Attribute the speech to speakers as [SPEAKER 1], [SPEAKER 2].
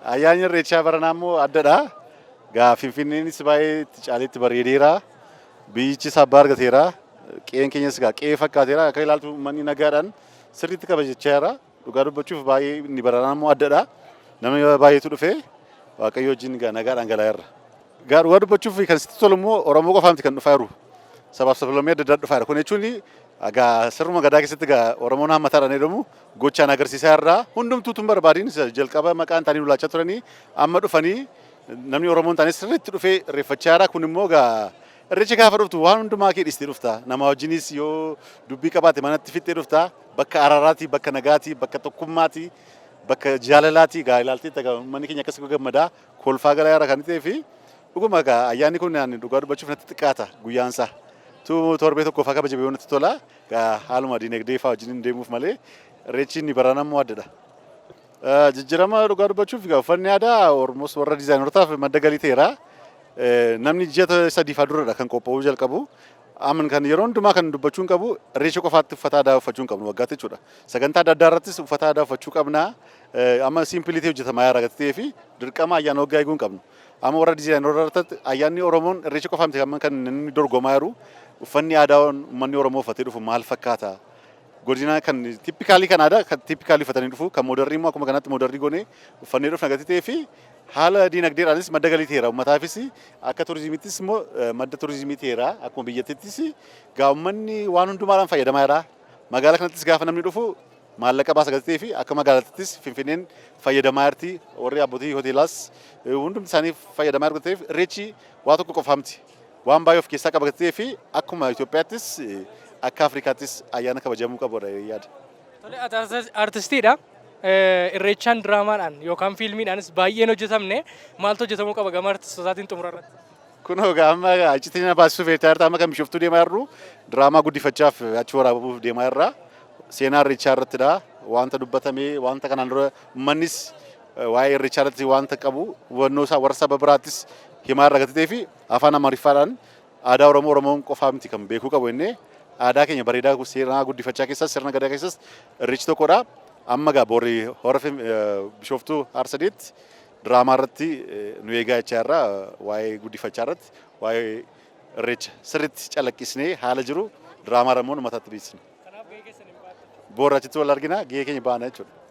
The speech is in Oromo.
[SPEAKER 1] Ayyaanni Irreechaa baranaa immoo addadha. Finfinneenis baay'ee caaleetti bareedeera. Biyyichis abbaa argateera. Qe'een keenyas qe'ee fakkaateera. Akka ilaaltu uummanni nagaadhaan sirriitti kabajachaa jira. Dhugaa dubbachuuf baay'ee inni baranaa immoo addadha. Namni baay'eetu dhufee Waaqayyo wajjin nagaadhaan galaa jirra. Dhugaa dubbachuuf kan sitti tolu immoo Oromoo qofaamti kan dhufaa jiru. Sabaaf sablammii adda addaa dhufaa jira. Kun jechuun sirnuma gadaa keessatti Oromoon hammataadhaan jedhamu gochaan agarsiisaa irraa hundumtuu tun barbaadiin jalqaba maqaan taanii lulaachaa turanii amma dhufanii namni Oromoon taanis sirriitti dhufee irreeffachaa jira. Kun immoo irreechi gaafa dhuftu waan hundumaa kee dhistee dhufta. Nama wajjinis yoo dubbii qabaate manatti fixxee dhufta. Bakka araaraati, bakka nagaati, bakka tokkummaati, bakka jaalalaati ilaaltee manni keenya akkas gammadaa kolfaa galaa jira kan ta'ee fi dhuguma ayyaanni kun dhugaa dubbachuuf natti xiqqaata guyyaansaa. Torbee tokko faa kabaja beeyoonatti tola. Haaluma dinagdee fa'aa wajjin deemuuf malee irreechi inni baranaa immoo addadha. Jijjiirama dhugaa dubbachuuf uffanni aadaa Oromoos warra diizaayinarootaaf madda galii ta'eera. Namni ji'a sadii fa'aa duradha kan qophaa'uu jalqabu. Amma kan yeroo hundumaa kan dubbachuun qabu irreecha qofaatti uffata aadaa uffachuu hin qabnu waggaatti jechuudha. Sagantaa adda addaa irrattis uffata aadaa uffachuu qabna. Amma simpilitii hojjetamaa jira gatii fi dirqama ayyaana waggaa eeguu hin qabnu. Amma warra diizaayinaroota ayyaanni Oromoon irreecha qofaamti kan inni dorgomaa jiru. Uffanni aadaa uummanni Oromoo uffatee dhufu maal fakkaata? Godina kan tippikaalii kan aadaa kan tippikaalii uffatanii dhufu kan moodarrii immoo akkuma kanatti moodarrii goonee uffannee dhufna gatii ta'ee fi haala diinagdeedhaanis madda galii ta'eera. Uummataafis akka turizimiittis immoo madda turizimii ta'eera. Akkuma biyyattiittis uummanni waan hundumaadhaan fayyadamaa jira. Magaalaa kanattis gaafa namni dhufu maallaqa baasa gatii ta'ee fi akka magaalattis Finfinneen fayyadamaa jirti. Warri abbootii hoteelaas hundumti isaanii fayyadamaa jiru ta'eef irreechi waa tokko qofaamti. Waan baay'ee of keessaa qaba gatii fi akkuma Itoophiyaattis akka Afrikaattis ayyaana kabajamuu qabudha yaada.
[SPEAKER 2] Tole artistiidha. Irreechaan diraamaadhaan yookaan fiilmiidhaanis baay'een hojjetamne maaltu hojjetamuu qaba gama artistootaan xumura irratti?
[SPEAKER 1] Kunoo amma achitti nama baasisuuf ta'artaa amma kan Bishoftuu deemaa jirru diraamaa guddifachaaf achi waraabuuf deemaa jirra. Seenaa irreechaa irrattidha. Wanta dubbatamee wanta kanaan dura uummannis waa'ee irreechaa irratti wanta qabu hubannoo isaa warra saba biraattis himaa irra gatii ta'ee fi afaan Amaariffaadhaan aadaa Oromoon qofaa miti kan beekuu qabu innee aadaa keenya bareedaa seenaa guddifachaa keessas sirna gadaa keessas irreechi tokkodha. Amma boorri hora Bishoftuu Aarsadeetti diraamaa irratti nu eegaa jechaa irra waa'ee guddifachaa irratti waa'ee irreecha sirriitti calaqqisnee haala jiru diraamaa immoo uummataatti dhiyeessina. Boorri achitti wal argina gahee keenya baana jechuudha.